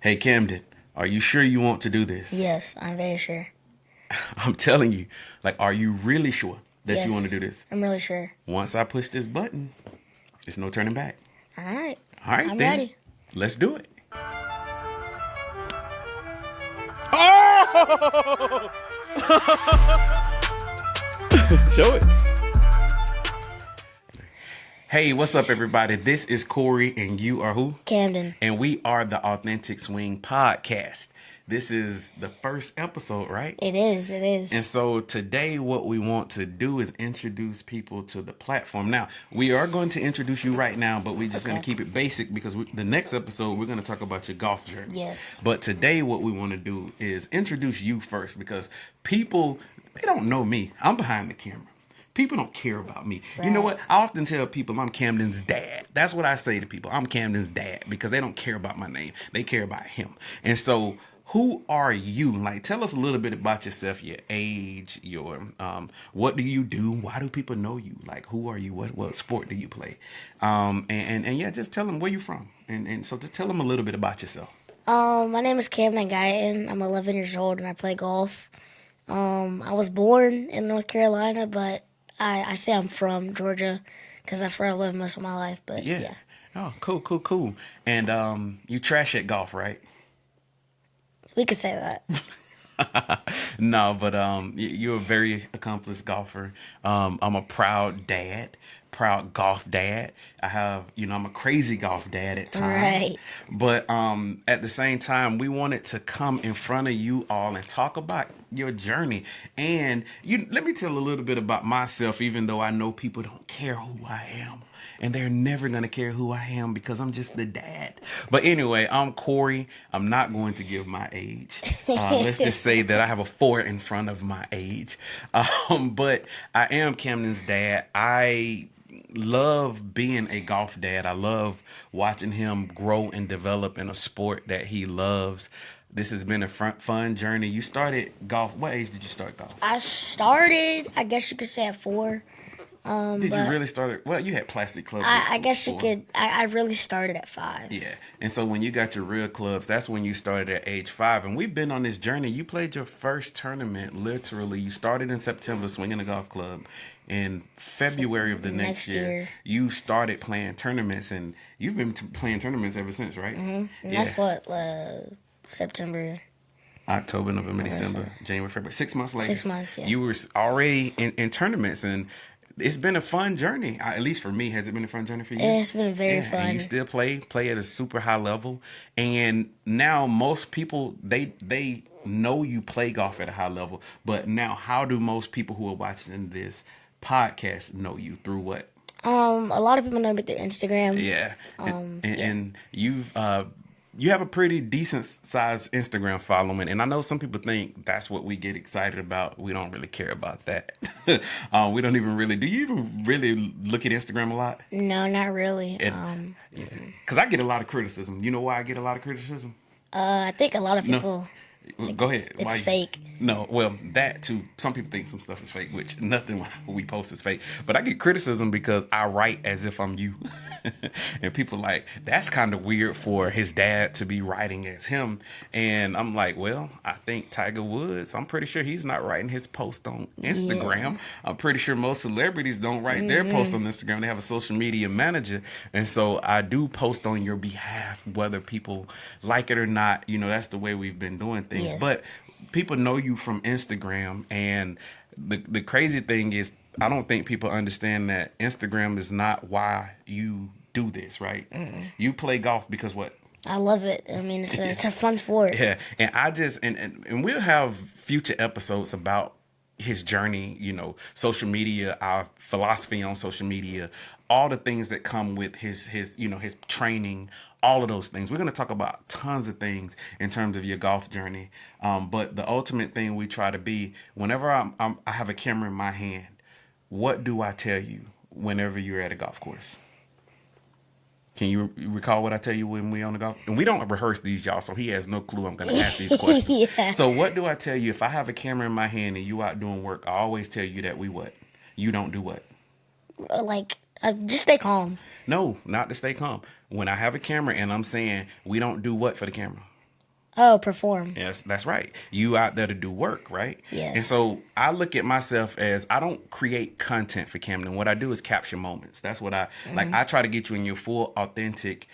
Hey Camden, are you sure you want to do this? Yes, I'm very sure. I'm telling you, are you really sure that you want to Yes, do this? I'm really sure. Once I push this button, there's no turning back. All right, All right I'm then, ready. let's do it. Oh! Show it. Hey, what's up, everybody? This is Corey, and you are who? Camden. And we are the Authentic Swing Podcast. This is the first episode, right? It is. It is. And so today, what we want to do is introduce people to the platform. Now, we are going to introduce you right now, but we're just going to keep it basic because the next episode, we're going to talk about your golf journey. Yes. But today, what we want to do is introduce you first because people, they don't know me. I'm behind the camera. People don't care about me. Right. You know what? I often tell people I'm Camden's dad. That's what I say to people. I'm Camden's dad because they don't care about my name. They care about him. And so who are you? Like, tell us a little bit about yourself, your age, your what do you do? Why do people know you? Like, who are you? What sport do you play? And yeah, just tell them where you're from. And so just tell them a little bit about yourself. My name is Camden Guyton. I'm 11 years old and I play golf. I was born in North Carolina, but I say I'm from Georgia because that's where I lived most of my life. But yeah. Oh, cool. And you trash at golf, right? We could say that. No, but you're a very accomplished golfer. I'm a proud dad, proud golf dad. I'm a crazy golf dad at times. Right. But at the same time, we wanted to come in front of you all and talk about your journey. And let me tell a little bit about myself, even though I know people don't care who I am. And they're never going to care who I am because I'm just the dad. But anyway, I'm Corey. I'm not going to give my age. Let's just say that I have a 4 in front of my age. But I am Camden's dad. I love being a golf dad. I love watching him grow and develop in a sport that he loves. This has been a fun journey. You started golf. What age did you start golf? I started, I guess you could say, at 4. Did you really start? Well, you had plastic clubs. I guess you could. I really started at 5. Yeah, and so when you got your real clubs, that's when you started at age 5. And we've been on this journey. You played your first tournament, literally. You started in September swinging a golf club. In February of the next year, you started playing tournaments, and you've been playing tournaments ever since, right? Mm-hmm. And that's what September. October, November, December, January, February. 6 months later. 6 months, yeah. You were already in tournaments, and it's been a fun journey. At least for me, has it been a fun journey for you? It's been very fun. And you still play at a super high level. And now most people, they know you play golf at a high level. But now, how do most people who are watching this podcast know you? Through what? A lot of people know me through Instagram. Yeah. And you have a pretty decent sized Instagram following, and I know some people think that's what we get excited about. We don't really care about that. We don't even really. Do you even really look at Instagram a lot? No, not really. Because I get a lot of criticism. You know why I get a lot of criticism? I think a lot of people. Go ahead. It's fake. No, well, that too. Some people think some stuff is fake, which nothing we post is fake. But I get criticism because I write as if I'm you. And people like, that's kind of weird for his dad to be writing as him. And I'm like, well, I think Tiger Woods, I'm pretty sure he's not writing his post on Instagram. Yeah. I'm pretty sure most celebrities don't write their post on Instagram. They have a social media manager. And so I do post on your behalf, whether people like it or not. That's the way we've been doing things. Yes. But people know you from Instagram, and the crazy thing is I don't think people understand that Instagram is not why you do this, right? You play golf because what? I love it. I mean, it's a fun sport. Yeah, and I just and we'll have future episodes about his journey, social media, our philosophy on social media, all the things that come with his his training, all of those things. We're going to talk about tons of things in terms of your golf journey. But the ultimate thing we try to be, whenever I have a camera in my hand, what do I tell you whenever you're at a golf course? Can you recall what I tell you when we're on the golf? And we don't rehearse these, y'all, so he has no clue I'm going to ask these questions. Yeah. So what do I tell you if I have a camera in my hand and you out doing work? I always tell you that we what? You don't do what? Just stay calm. No, not to stay calm. When I have a camera and I'm saying we don't do what for the camera? Oh, perform. Yes, that's right. You out there to do work, right? Yes. And so I look at myself as I don't create content for Camden. What I do is capture moments. That's what I like. I try to get you in your full, authentic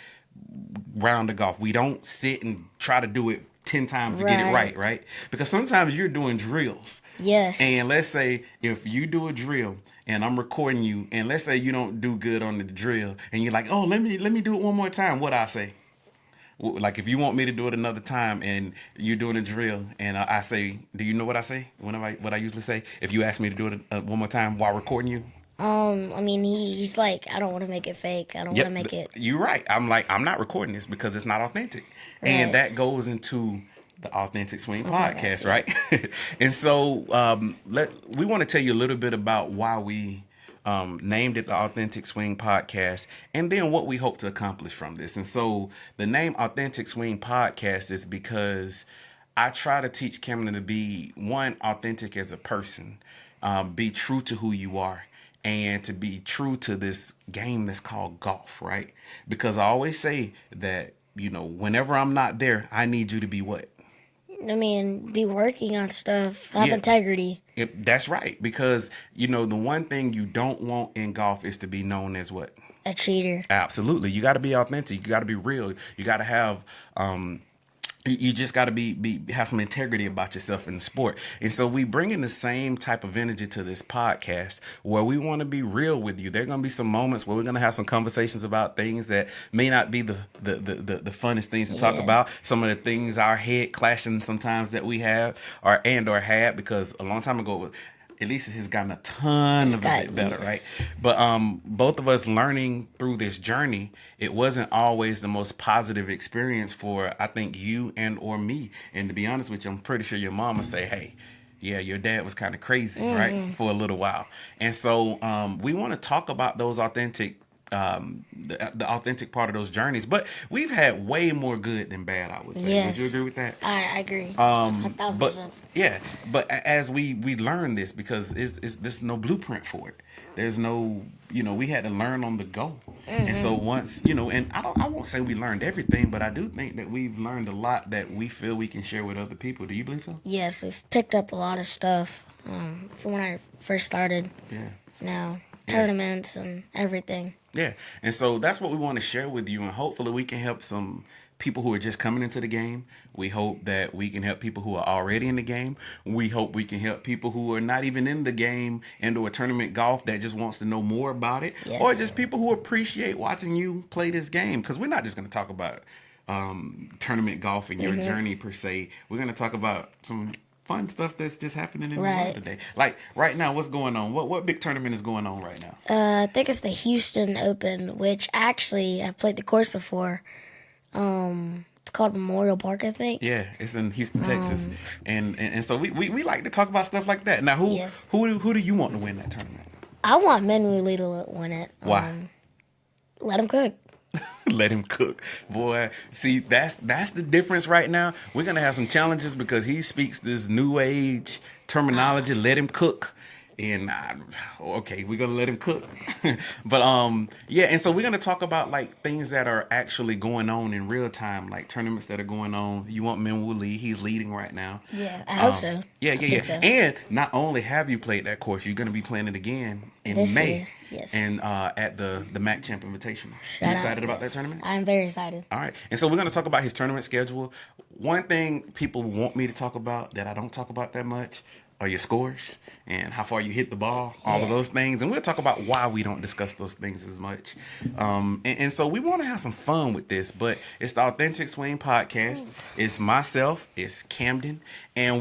round of golf. We don't sit and try to do it 10 times to get it right? Because sometimes you're doing drills. Yes. And let's say if you do a drill and I'm recording you, and let's say you don't do good on the drill, and you're like, oh, let me do it one more time. What I say? Like if you want me to do it another time and you're doing a drill and I say, do you know what I say? What I usually say? If you ask me to do it one more time while recording you? I mean, he's like, I don't want to make it fake. I don't want to make it. You're right. I'm like, I'm not recording this because it's not authentic. Right. And that goes into the Authentic Swing podcast, right? And so we want to tell you a little bit about why we named it the Authentic Swing Podcast, and then what we hope to accomplish from this. And so the name Authentic Swing Podcast is because I try to teach Camden to be, one, authentic as a person, be true to who you are, and to be true to this game that's called golf, right? Because I always say that, whenever I'm not there, I need you to be what? I mean, be working on stuff, have integrity. That's right. Because, the one thing you don't want in golf is to be known as what? A cheater. Absolutely. You got to be authentic. You got to be real. You got to have, you just got to have some integrity about yourself in the sport. And so we bring in the same type of energy to this podcast where we want to be real with you. There are going to be some moments where we're going to have some conversations about things that may not be the funnest things to talk about. Some of the things our head clashing sometimes that we have or had, because a long time ago, at least it has gotten a ton of a bit better, right? But both of us learning through this journey, it wasn't always the most positive experience for, I think, you and or me. And to be honest with you, I'm pretty sure your mom would say, hey, yeah, your dad was kind of crazy, right? For a little while. And so we want to talk about those authentic the authentic part of those journeys, but we've had way more good than bad, I would say. Yes. Would you agree with that? I agree. 1,000%. But as we learn this, because there's no blueprint for it. There's no, we had to learn on the go. And so once, and I won't say we learned everything, but I do think that we've learned a lot that we feel we can share with other people. Do you believe so? Yes, we've picked up a lot of stuff from when I first started. Yeah. Tournaments and everything. Yeah, and so that's what we want to share with you, and hopefully we can help some people who are just coming into the game. We hope that we can help people who are already in the game. We hope we can help people who are not even in the game into a tournament golf that just wants to know more about it, or just people who appreciate watching you play this game, because we're not just going to talk about tournament golf and your journey per se. We're going to talk about some fun stuff that's just happening in the world today. Like right now, what's going on? What big tournament is going on right now? I think it's the Houston Open, which actually I've played the course before. It's called Memorial Park, I think. Yeah, it's in Houston, Texas, and so we like to talk about stuff like that. Now, who do you want to win that tournament? I want Minwoo Lee to win it. Why? Let him cook. Let him cook, boy. See, that's the difference right now. We're gonna have some challenges because he speaks this new age terminology. Let him cook, and okay, we're gonna let him cook. But and so we're gonna talk about like things that are actually going on in real time, like tournaments that are going on. You want Minwoo Lee? He's leading right now. Yeah, I hope so. Yeah. So. And not only have you played that course, you're gonna be playing it again in this May. Year. Yes. And at the Mac Champ Invitational. You excited about that tournament? I'm very excited. All right. And so we're going to talk about his tournament schedule. One thing people want me to talk about that I don't talk about that much are your scores and how far you hit the ball, all of those things. And we'll talk about why we don't discuss those things as much. And so we want to have some fun with this, but it's the Authentic Swing Podcast. It's myself, it's Camden, and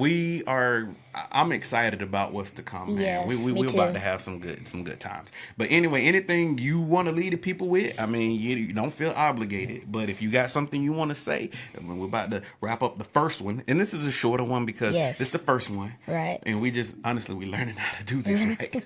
I'm excited about what's to come, man. Yes, We're about to have some good times. But anyway, anything you want to lead the people with, I mean, you don't feel obligated. But if you got something you want to say, we're about to wrap up the first one. And this is a shorter one because it's the first one. Right. And we just, honestly, we're learning how to do this, right?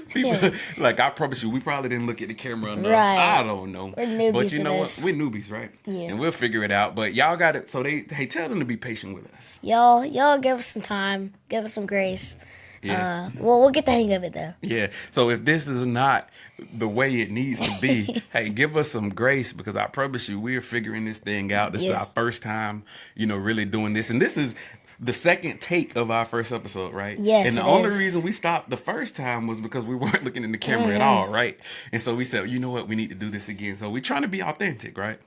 People, like, I promise you, we probably didn't look at the camera enough. Right. I don't know. We're newbies. But you know what? We're newbies, right? Yeah. And we'll figure it out. But y'all got it. So tell them to be patient with us. Y'all give us some time. Give us some grace. Yeah. Well, we'll get the hang of it though. Yeah. So if this is not the way it needs to be, hey, give us some grace because I promise you, we're figuring this thing out. This is our Yes. first time, really doing this. And this is the second take of our first episode, right? Yes, And the it only is. reason we stopped the first time was because we weren't looking in the camera at all, right? And so we said, you know what, we need to do this again. So we're trying to be authentic, right?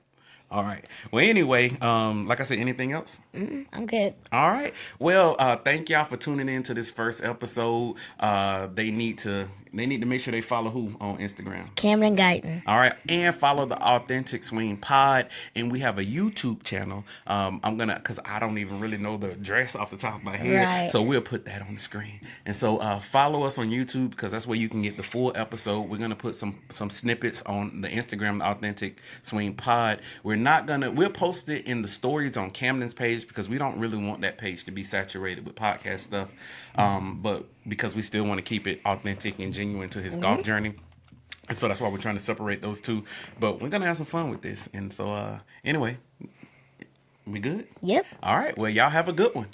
All right. Well, anyway, like I said, anything else? I'm good. All right. Well, thank y'all for tuning in to this first episode. They need to make sure they follow who on Instagram. Camden Guyton. All right, and follow the Authentic Swing Pod, and we have a YouTube channel. Cause I don't even really know the address off the top of my head, Right. so we'll put that on the screen. And so follow us on YouTube because that's where you can get the full episode. We're gonna put some snippets on the Instagram, the Authentic Swing Pod. We'll post it in the stories on Camden's page because we don't really want that page to be saturated with podcast stuff, but because we still want to keep it authentic and genuine to his golf journey. And so that's why we're trying to separate those two. But we're going to have some fun with this. And so, anyway, we good? Yep. All right. Well, y'all have a good one.